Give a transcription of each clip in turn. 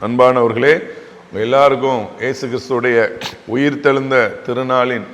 அன்பானவர்களே, எல்லாருக்கும் இயேசு கிறிஸ்துடைய உயிர்த்தெழுந்த திருநாளின்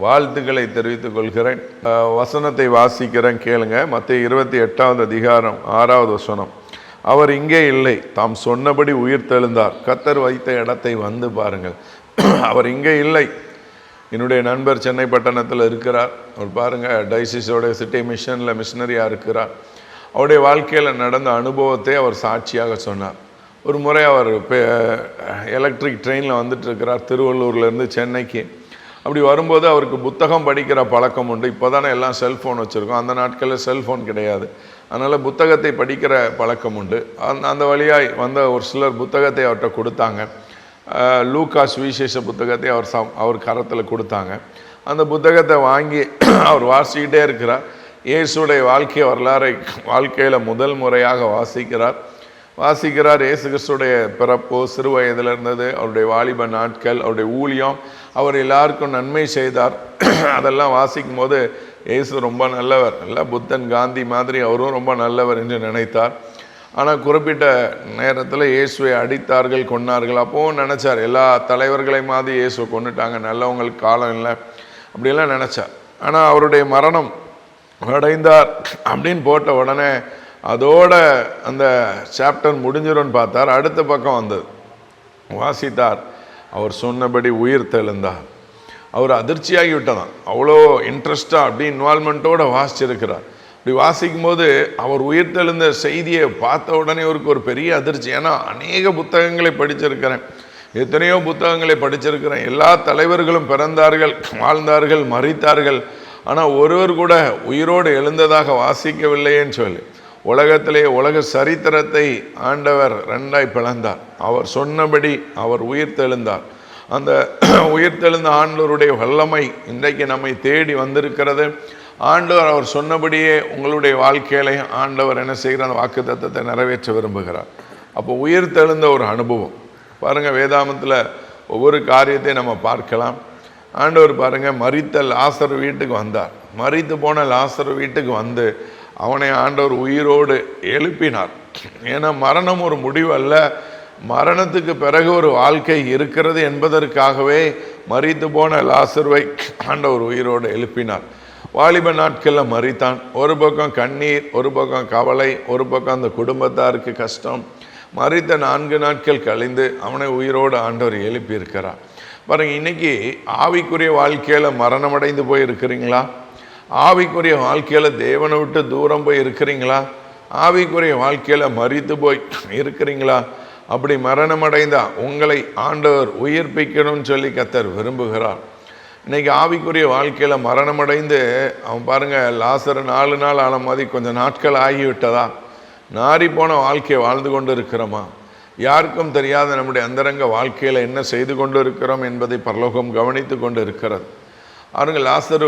வாழ்த்துக்களை தெரிவித்துக் கொள்கிறேன். வசனத்தை வாசிக்கிறேன், கேளுங்க. மத்தேயு 28வது அதிகாரம் 6வது வசனம். அவர் இங்கே இல்லை, தாம் சொன்னபடி உயிர்த்தெழுந்தார். கர்த்தர் வைத்த இடத்தை வந்து பாருங்கள். அவர் இங்கே இல்லை. என்னுடைய நண்பர் சென்னை பட்டணத்தில் இருக்கிறார். அவர் பாருங்க, டைசிஸோட சிட்டி மிஷனில் மிஷனரியாக இருக்கிறார். அவருடைய வாழ்க்கையில் நடந்த அனுபவத்தை அவர் சாட்சியாக சொன்னார். ஒரு முறை அவர் எலக்ட்ரிக் ட்ரெயினில் வந்துட்டு இருக்கிறார், திருவள்ளூர்லேருந்து சென்னைக்கு. அப்படி வரும்போது அவருக்கு புத்தகம் படிக்கிற பழக்கம் உண்டு. இப்போ தானே எல்லாம் செல்ஃபோன் வச்சுருக்கோம், அந்த நாட்களில் செல்ஃபோன் கிடையாது. அதனால் புத்தகத்தை படிக்கிற பழக்கம் உண்டு. அந்த வழியாய் வந்த ஒரு சிலர் புத்தகத்தை அவர்கிட்ட கொடுத்தாங்க. லூக்கா சுவிசேஷ புத்தகத்தை அவர் கரத்தில் கொடுத்தாங்க. அந்த புத்தகத்தை வாங்கி அவர் வாசிக்கிட்டே இருக்கிறார். இயேசுடைய வாழ்க்கை வரலாறை வாழ்க்கையில் முதல் முறையாக வாசிக்கிறார். இயேசு கிறிஸ்துடைய பிறப்பு, சிறு வயதில் இருந்தது, அவருடைய வாலிப நாட்கள், அவருடைய ஊழியம், அவர் எல்லாருக்கும் நன்மை செய்தார். அதெல்லாம் வாசிக்கும் போது இயேசு ரொம்ப நல்லவர், இல்லை புத்தன் காந்தி மாதிரி அவரும் ரொம்ப நல்லவர் என்று நினைத்தார். ஆனால் குறிப்பிட்ட நேரத்தில் இயேசுவை அடித்தார்கள், கொன்னார்கள். அப்போவும் நினச்சார், எல்லா தலைவர்களை மாதிரி இயேசுவை கொண்டுட்டாங்க, நல்லவங்களுக்கு காலம் இல்லை, அப்படியெல்லாம் நினச்சார். ஆனால் அவருடைய மரணம் அடைந்தார் அப்படின்னு போட்ட உடனே அதோட அந்த சாப்டர் முடிஞ்சிடும்னு பார்த்தார். அடுத்த பக்கம் வந்தது, வாசித்தார், அவர் சொன்னபடி உயிர் தெழுந்தார். அவர் அதிர்ச்சியாகி விட்டதான். அவ்வளோ இன்ட்ரெஸ்டாக அப்படி இன்வால்மெண்ட்டோடு வாசிச்சிருக்கிறார். இப்படி வாசிக்கும் போது அவர் உயிர் தெழுந்த செய்தியை பார்த்த உடனே அவருக்கு ஒரு பெரிய அதிர்ச்சி. ஏன்னா அநேக புத்தகங்களை படிச்சிருக்கிறேன், எத்தனையோ புத்தகங்களை படிச்சிருக்கிறேன். எல்லா தலைவர்களும் பிறந்தார்கள், வாழ்ந்தார்கள், மரித்தார்கள். ஆனால் ஒருவர் கூட உயிரோடு எழுந்ததாக வாசிக்கவில்லையேன்னு சொல்லி உலகத்திலே உலக சரித்திரத்தை ஆண்டவர் ரெண்டாய் பிளந்தார். அவர் சொன்னபடி அவர் உயிர்த்தெழுந்தார். அந்த உயிர்த்தெழுந்த ஆண்டவருடைய வல்லமை இன்றைக்கு நம்மை தேடி வந்திருக்கிறது. ஆண்டவர் அவர் சொன்னபடியே உங்களுடைய வாழ்க்கையில ஆண்டவர் என்ன செய்கிற அந்த வாக்கு தத்தத்தை நிறைவேற்ற விரும்புகிறார். அப்போ உயிர்த்தெழுந்த ஒரு அனுபவம் பாருங்கள். வேதாமத்தில் ஒவ்வொரு காரியத்தை நம்ம பார்க்கலாம். ஆண்டவர் பாருங்கள், மரித்த லாசர் வீட்டுக்கு வந்தார். மரித்து போன லாசர் வீட்டுக்கு வந்து அவனை ஆண்டவர் உயிரோடு எழுப்பினார். ஏன்னா மரணம் ஒரு முடிவு அல்ல, மரணத்துக்கு பிறகு ஒரு வாழ்க்கை இருக்கிறது என்பதற்காகவே மரித்து போன லாசர்வை ஆண்டவர் உயிரோடு எழுப்பினார். வாலிப நாட்களில் மரித்தான். ஒரு பக்கம் கண்ணீர், ஒரு பக்கம் கவலை, ஒரு பக்கம் அந்த குடும்பத்தாருக்கு கஷ்டம். மரித்த 4 நாட்கள் கழிந்து அவனை உயிரோடு ஆண்டவர் எழுப்பியிருக்கிறார். பாருங்க, இன்னைக்கு ஆவிக்குரிய வாழ்க்கையில் மரணம் அடைந்து போய் இருக்கிறீங்களா? ஆவிக்குரிய வாழ்க்கையில் தேவனை விட்டு தூரம் போய் இருக்கிறீங்களா? ஆவிக்குரிய வாழ்க்கையில் மரித்து போய் இருக்கிறீங்களா? அப்படி மரணம் அடைந்தா உங்களை ஆண்டவர் உயிர்ப்பிக்கணும்னு சொல்லி கர்த்தர் விரும்புகிறார். இன்னைக்கு ஆவிக்குரிய வாழ்க்கையில் மரணம் அடைந்து அவன் பாருங்க, லாசர் 4 நாள் ஆன மாதிரி கொஞ்சம் நாட்கள் ஆகிவிட்டதா? நாரி போன வாழ்க்கையை வாழ்ந்து கொண்டு இருக்கிறோமா? யாருக்கும் தெரியாத நம்முடைய அந்தரங்க வாழ்க்கையில் என்ன செய்து கொண்டு இருக்கிறோம் என்பதை பரலோகம் கவனித்து கொண்டு இருக்கிறது. அவருங்க லாசரு,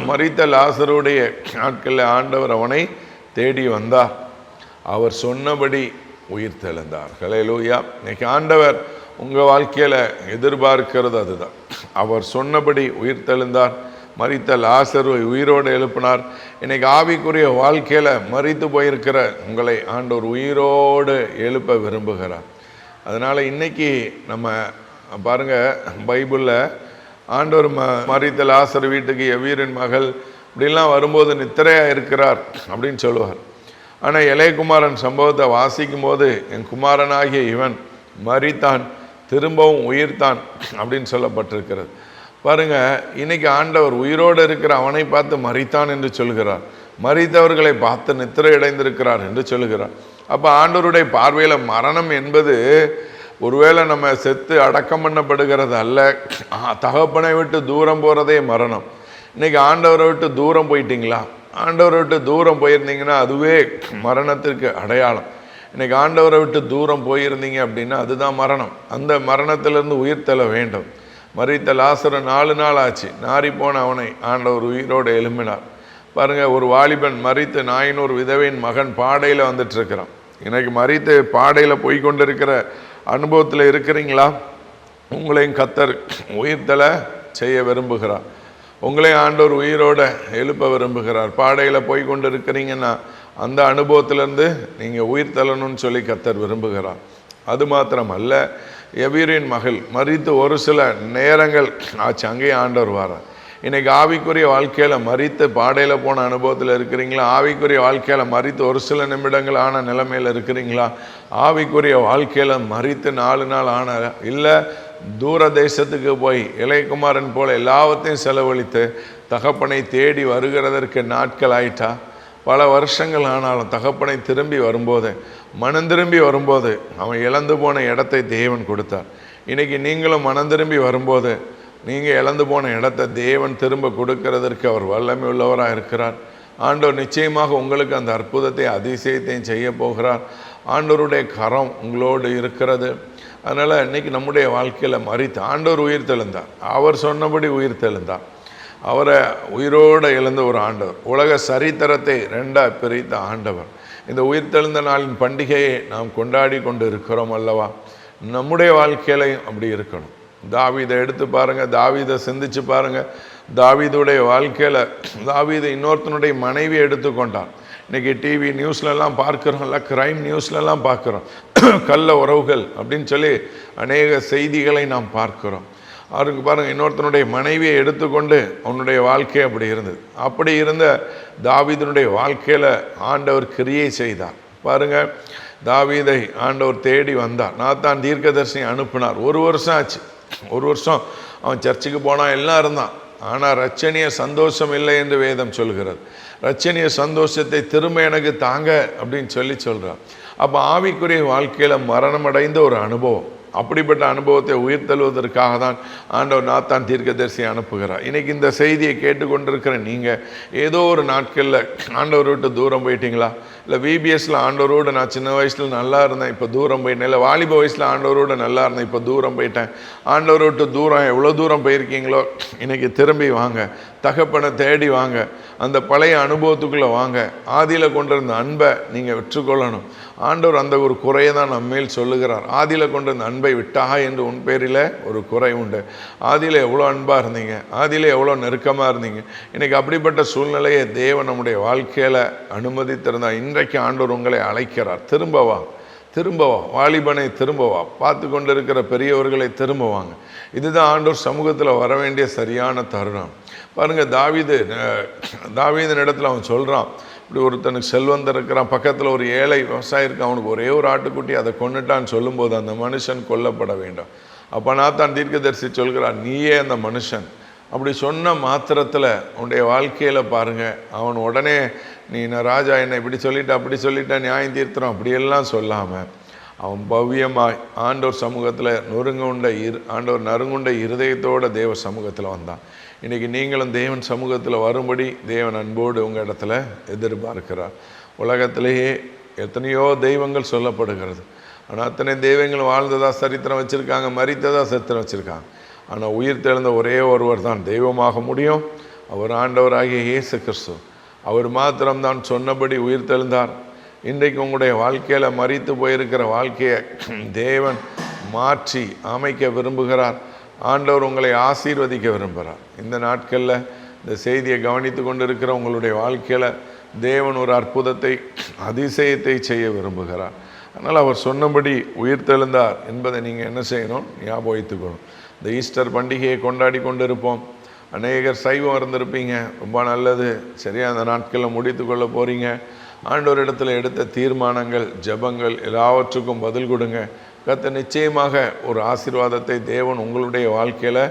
மரித்த லாசருடைய நாட்களில் ஆண்டவர் அவனை தேடி வந்தார். அவர் சொன்னபடி உயிர் தெழுந்தார். ஹல்லேலூயா. இன்னைக்கு ஆண்டவர் உங்கள் வாழ்க்கையில் எதிர்பார்க்கிறது அதுதான். அவர் சொன்னபடி உயிர் தெழுந்தார். மரித்த லாசருவை உயிரோடு எழுப்பினார். இன்னைக்கு ஆவிக்குரிய வாழ்க்கையில் மரித்து போயிருக்கிற உங்களை ஆண்டவர் உயிரோடு எழுப்ப விரும்புகிறார். அதனால் இன்னைக்கு நம்ம பாருங்கள், பைபிளில் ஆண்டவர் மரித்த லாசர் வீட்டுக்கு எவ்வீரின் மகள் இப்படிலாம் வரும்போது நித்திரையாக இருக்கிறார் அப்படின்னு சொல்லுவார். ஆனால் இளையகுமாரன் சம்பவத்தை வாசிக்கும் போது என் குமாரனாகிய இவன் மரித்தான், திரும்பவும் உயிர்த்தான் அப்படின்னு சொல்லப்பட்டிருக்கிறது. பாருங்கள், இன்னைக்கு ஆண்டவர் உயிரோடு இருக்கிற அவனை பார்த்து மரித்தான் என்று சொல்கிறார், மரித்தவர்களை பார்த்து நித்திரை அடைந்திருக்கிறார் என்று சொல்கிறார். அப்போ ஆண்டவருடைய பார்வையில் மரணம் என்பது ஒருவேளை நம்ம செத்து அடக்கம் பண்ணப்படுகிறது அல்ல, தகப்பனை விட்டு தூரம் போகிறதே மரணம். இன்னைக்கு ஆண்டவரை விட்டு தூரம் போயிட்டீங்களா? ஆண்டவரை விட்டு தூரம் போயிருந்தீங்கன்னா அதுவே மரணத்திற்கு அடையாளம். இன்னைக்கு ஆண்டவரை விட்டு தூரம் போயிருந்தீங்க அப்படின்னா அதுதான் மரணம். அந்த மரணத்திலிருந்து உயிர் தெழ வேண்டும். மரித்த லாசர் 4 நாள் ஆச்சு, நாரி போன அவனை ஆண்டவர் உயிரோடு எழும்பினார். பாருங்கள், ஒரு வாலிபன் மரித்து நாயினூர் விதவையின் மகன் பாடையில் வந்துட்டு இருக்கிறான். இன்னைக்கு மரித்து பாடையில் போய் கொண்டு இருக்கிற அனுபவத்தில் இருக்கிறீங்களா? உங்களையும் கர்த்தர் உயிர்த்தெழ செய்ய விரும்புகிறார். உங்களையும் ஆண்டவர் உயிரோட எழுப்ப விரும்புகிறார். பாடையில் போய் கொண்டு இருக்கிறீங்கன்னா அந்த அனுபவத்திலேருந்து நீங்கள் உயிர் தள்ளணும்னு சொல்லி கர்த்தர் விரும்புகிறார். அது மாத்திரமல்ல, எபிரின் மகள் மரித்து ஒரு சில நேரங்கள் ஆச்சு, அங்கேயே ஆண்டவர் வாரார். இன்னைக்கு ஆவிக்குரிய வாழ்க்கையில் மரித்து பாடையில் போன அனுபவத்தில் இருக்கிறீங்களா? ஆவிக்குரிய வாழ்க்கையில் மரித்து ஒரு சில நிமிடங்கள் ஆன நிலைமையில் இருக்கிறீங்களா? ஆவிக்குரிய வாழ்க்கையில் மரித்து 4 நாள் ஆன, இல்லை தூர தேசத்துக்கு போய் இளையகுமாரன் போல எல்லாவற்றையும் செலவழித்து தகப்பனை தேடி வருகிறதற்கு நாட்கள் ஆயிட்டா? பல வருஷங்கள் ஆனாலும் தகப்பனை திரும்பி வரும்போது, மனம் திரும்பி வரும்போது அவன் இழந்து போன இடத்தை தேவன் கொடுத்தார். இன்னைக்கு நீங்களும் மனம் திரும்பி வரும்போது நீங்கள் இழந்து போன இடத்தை தேவன் திரும்ப கொடுக்கறதற்கு அவர் வல்லமை உள்ளவராக இருக்கிறார். ஆண்டவர் நிச்சயமாக உங்களுக்கு அந்த அற்புதத்தை அதிசயத்தையும் செய்ய போகிறார். ஆண்டவருடைய கரம் உங்களோடு இருக்கிறது. அதனால் இன்றைக்கி நம்முடைய வாழ்க்கையில் மரித்து ஆண்டவர் உயிர் தெழுந்தார். அவர் சொன்னபடி உயிர் தெழுந்தார். அவரை உயிரோடு எழுந்த ஒரு ஆண்டவர், உலக சரித்திரத்தை 2ஆக பிரித்த ஆண்டவர். இந்த உயிர் தெழுந்த நாளின் பண்டிகையை நாம் கொண்டாடி கொண்டு இருக்கிறோம் அல்லவா? நம்முடைய வாழ்க்கையிலையும் அப்படி இருக்கணும். தாவீதை எடுத்து பாருங்கள், தாவீதை சிந்திச்சு பாருங்கள். தாவீதுடைய வாழ்க்கையில் தாவீது இன்னொருத்தனுடைய மனைவியை எடுத்துக்கொண்டார். இன்றைக்கி டிவி நியூஸ்லலாம் பார்க்குறோம்ல, கிரைம் நியூஸ்லலாம் பார்க்குறோம், கள்ள உறவுகள் அப்படின்னு சொல்லி அநேக செய்திகளை நாம் பார்க்குறோம். அவருக்கு பாருங்கள், இன்னொருத்தனுடைய மனைவியை எடுத்துக்கொண்டு அவனுடைய வாழ்க்கை அப்படி இருந்தது. அப்படி இருந்த தாவீதனுடைய வாழ்க்கையில் ஆண்டவர் கிரியை செய்தார். பாருங்கள், தாவீதை ஆண்டவர் தேடி வந்தார். நாத்தான் தீர்க்கதரிசி அனுப்பினார். 1 வருஷம் ஆச்சு. 1 வருஷம் அவன் சர்ச்சுக்கு போனான், எல்லாம் இருந்தான். ஆனால் ரட்சணிய சந்தோஷம் இல்லை என்று வேதம் சொல்கிறது. ரட்சணிய சந்தோஷத்தை திரும்ப எனக்கு தாங்க அப்படின்னு சொல்கிறான். அப்போ ஆவிக்குரிய வாழ்க்கையில் மரணமடைந்த ஒரு அனுபவம், அப்படிப்பட்ட அனுபவத்தை உயிர்த்தெழுவதற்காக தான் ஆண்டவர் நாத்தான் தீர்க்கதரிசி அனுப்புகிறார். இன்றைக்கி இந்த செய்தியை கேட்டுக்கொண்டிருக்கிற நீங்கள் ஏதோ ஒரு நாட்களில் ஆண்டவர் விட்டு தூரம் போயிட்டீங்களா? இல்லை விபிஎஸ்ல ஆண்டவரோடு நான் சின்ன வயசில் நல்லா இருந்தேன், இப்போ தூரம் போயிட்டேன். இல்லை வாலிப வயசில் ஆண்டவரோடு நல்லா இருந்தேன், இப்போ தூரம் போயிட்டேன். ஆண்டவர் விட்டு தூரம் எவ்வளோ தூரம் போயிருக்கீங்களோ இன்றைக்கி திரும்பி வாங்க, தகப்பனை தேடி வாங்க, அந்த பழைய அனுபவத்துக்குள்ளே வாங்க. ஆதியில் கொண்டிருந்த அன்பை நீங்கள் விற்றுக்கொள்ளணும். ஆண்டவர் அந்த ஒரு குறையை தான் நம்மேல் சொல்லுகிறார். ஆதியில் கொண்டிருந்த அன்பை விட்டா என்று உன் பேரில் ஒரு குறை உண்டு. ஆதியில் எவ்வளோ அன்பாக இருந்தீங்க, ஆதியில் எவ்வளோ நெருக்கமாக இருந்தீங்க. இன்றைக்கி அப்படிப்பட்ட சூழ்நிலையை தேவன் நம்முடைய வாழ்க்கையில் அனுமதித்திருந்தால் இன்றைக்கு ஆண்டவர் உங்களை அழைக்கிறார். திரும்பவா, திரும்பவா, வாலிபனை திரும்பவா, பார்த்து கொண்டு இருக்கிற பெரியவர்களை திரும்பவாங்க. இதுதான் ஆண்டவர் சமூகத்தில் வர வேண்டிய சரியான தருணம். பாருங்கள், தாவீதின் இடத்துல அவன் சொல்கிறான், இப்படி ஒருத்தனுக்கு செல்வந்தர் இருக்கிறான், பக்கத்தில் ஒரு ஏழை விவசாயி இருக்கான், அவனுக்கு ஒரே ஒரு ஆட்டுக்குட்டி, அதை கொண்டுட்டான்னு சொல்லும்போது அந்த மனுஷன் கொல்லப்பட வேண்டும். அப்போ நாத்தான் தீர்க்கதரிசி சொல்கிறான், நீயே அந்த மனுஷன். அப்படி சொன்ன மாத்திரத்தில் உன்னுடைய வாழ்க்கையில் பாருங்கள், அவன் உடனே நீ ராஜா என்னை இப்படி சொல்லிட்டேன் அப்படி சொல்லிட்டேன் நியாயம் தீர்த்துறோம் அப்படியெல்லாம் சொல்லாமல் அவன் பவ்யமாய் ஆண்டவர் சமூகத்தில் ஆண்டவர் நறுங்குண்ட இருதயத்தோடு தேவ சமூகத்தில் வந்தான். இன்றைக்கி நீங்களும் தேவன் சமூகத்தில் வரும்படி தேவன் அன்போடு உங்கள் இடத்துல எதிர்பார்க்கிறார். உலகத்திலேயே எத்தனையோ தெய்வங்கள் சொல்லப்படுகிறது. ஆனால் அத்தனை தெய்வங்கள் வாழ்ந்ததா சரித்திரம் வச்சுருக்காங்க, மரித்ததா சரித்திரம் வச்சுருக்காங்க. ஆனால் உயிர் தெழுந்த ஒரே ஒருவர் தான் தெய்வமாக முடியும். அவர் ஆண்டவராகிய இயேசு கிறிஸ்து. அவர் மாத்திரம்தான் சொன்னபடி உயிர் தெழுந்தார். இன்றைக்கு உங்களுடைய வாழ்க்கையில் மரித்து போயிருக்கிற வாழ்க்கையை தேவன் மாற்றி அமைக்க விரும்புகிறார். ஆண்டவர் உங்களை ஆசீர்வதிக்க விரும்புகிறார். இந்த நாட்களில் இந்த செய்தியை கவனித்து கொண்டு இருக்கிற உங்களுடைய வாழ்க்கையில் தேவன் ஒரு அற்புதத்தை அதிசயத்தை செய்ய விரும்புகிறார். அதனால் அவர் சொன்னபடி உயிர் தெழுந்தார் என்பதை நீங்கள் என்ன செய்யணும், ஞாபகம் வைத்துக்கணும். இந்த ஈஸ்டர் பண்டிகையை கொண்டாடி கொண்டு இருப்போம். அநேகர் சைவம் இருந்திருப்பீங்க, ரொம்ப நல்லது. சரியாக அந்த நாட்களில் முடித்து கொள்ள போகிறீங்க. ஆண்டவர் இடத்துல எடுத்த தீர்மானங்கள், ஜெபங்கள் எல்லாவற்றுக்கும் பதில் கொடுங்க. கர்த்தர் நிச்சயமாக ஒரு ஆசீர்வாதத்தை தேவன் உங்களுடைய வாழ்க்கையில்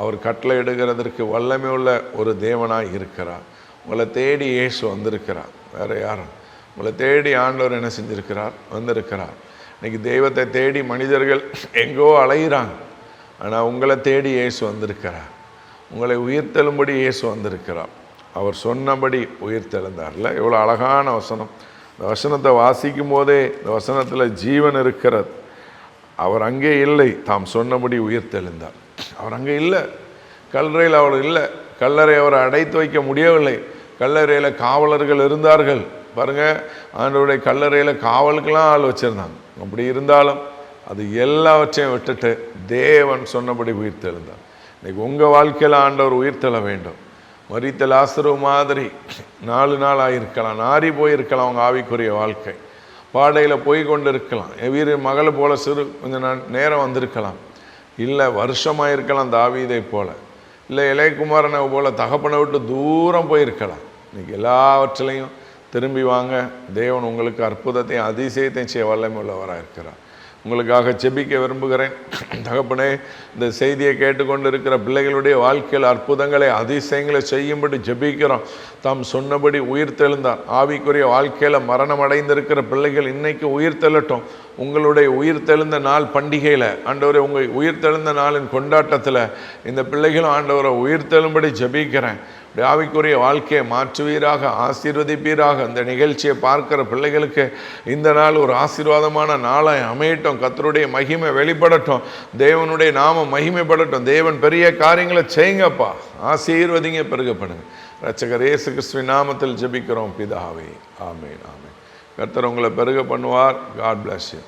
அவர் கட்டளை இடுகிறதற்கு வல்லமை உள்ள ஒரு தேவனாக இருக்கிறார். உங்களை தேடி இயேசு வந்திருக்கிறார், வேறு யாரும். உங்களை தேடி ஆண்டவர் என்ன செஞ்சிருக்கிறார், வந்திருக்கிறார். இன்றைக்கி தெய்வத்தை தேடி மனிதர்கள் எங்கோ அலைகிறாங்க. ஆனால் உங்களை தேடி இயேசு வந்திருக்கிறார். உங்களை உயிர்த்தெழும்படி இயேசு வந்திருக்கிறார். அவர் சொன்னபடி உயிர்த்தெழுந்தார்ல, எவ்வளோ அழகான வசனம். இந்த வசனத்தை வாசிக்கும் போதே இந்த வசனத்தில் ஜீவன் இருக்கிறது. அவர் அங்கே இல்லை, தாம் சொன்னபடி உயிர்த்தெழுந்தார். அவர் அங்கே இல்லை, கல்லறையில் அவர் இல்லை. கல்லறை அவரை அடைத்து வைக்க முடியவில்லை. கல்லறையில் காவலர்கள் இருந்தார்கள். பாருங்கள், ஆண்டவருடைய கல்லறையில் காவலுக்கெல்லாம் ஆள் வச்சுருந்தாங்க. அப்படி இருந்தாலும் அது எல்லாவற்றையும் விட்டுட்டு தேவன் சொன்னபடி உயிர்த்தெழுந்தார். இன்றைக்கி உங்கள் வாழ்க்கையில் ஆண்டவர் உயிர்த்தெழ வேண்டும். மரித்த லாசரு மாதிரி 4 நாள் ஆகியிருக்கலாம், நாரி போயிருக்கலாம் அவங்க ஆவிக்குரிய வாழ்க்கை. பாடையில் போய் கொண்டு இருக்கலாம். வீர மகளை போல கொஞ்சம் நேரம் வந்திருக்கலாம், இல்லை வருஷமாக இருக்கலாம் தாவீதை போல, இல்லை இளையகுமாரனை போல தகப்பனை விட்டு தூரம் போயிருக்கலாம். இன்னைக்கு எல்லாவற்றிலையும் திரும்பி வாங்க. தேவன் உங்களுக்கு அற்புதத்தையும் அதிசயத்தையும் செய்ய வல்லமை உள்ளவராக இருக்கிறார். உங்களுக்காக ஜெபிக்க விரும்புகிறேன். தகப்பனே, இந்த செய்தியை கேட்டுக்கொண்டு இருக்கிற பிள்ளைகளுடைய வாழ்க்கையில் அற்புதங்களை அதிசயங்களை செய்யும்படி ஜெபிக்கிறோம். தாம் சொன்னபடி உயிர் தெழுந்தார். ஆவிக்குரிய வாழ்க்கையில் மரணம் அடைந்திருக்கிற பிள்ளைகள் இன்னைக்கு உயிர் தெழட்டும். உங்களுடைய உயிர் தெழுந்த நாள் பண்டிகையில் ஆண்டவரை, உங்கள் உயிர் தெழுந்த நாளின் கொண்டாட்டத்தில் இந்த பிள்ளைகளும் ஆண்டவரை உயிர் தெழும்படி ஜெபிக்கிறேன். ஆவிக்குரிய வாழ்க்கையை மாற்றுவீராக, ஆசீர்வதிப்பீராக. இந்த நிகழ்ச்சியை பார்க்கிற பிள்ளைகளுக்கு இந்த நாள் ஒரு ஆசீர்வாதமான நாளை அமையட்டும். கர்த்தருடைய மகிமை வெளிப்படட்டும். தேவனுடைய நாமம் மகிமைப்படட்டும். தேவன் பெரிய காரியங்களை செய்யுங்கப்பா. ஆசீர்வதிங்க, பெருகப்படுங்க. இரட்சகர் இயேசு கிறிஸ்துவின் நாமத்தில் ஜெபிக்கிறோம் பிதாவே. ஆமென், ஆமென். கர்த்தர் உங்களை பெருக பண்ணுவார். God bless you.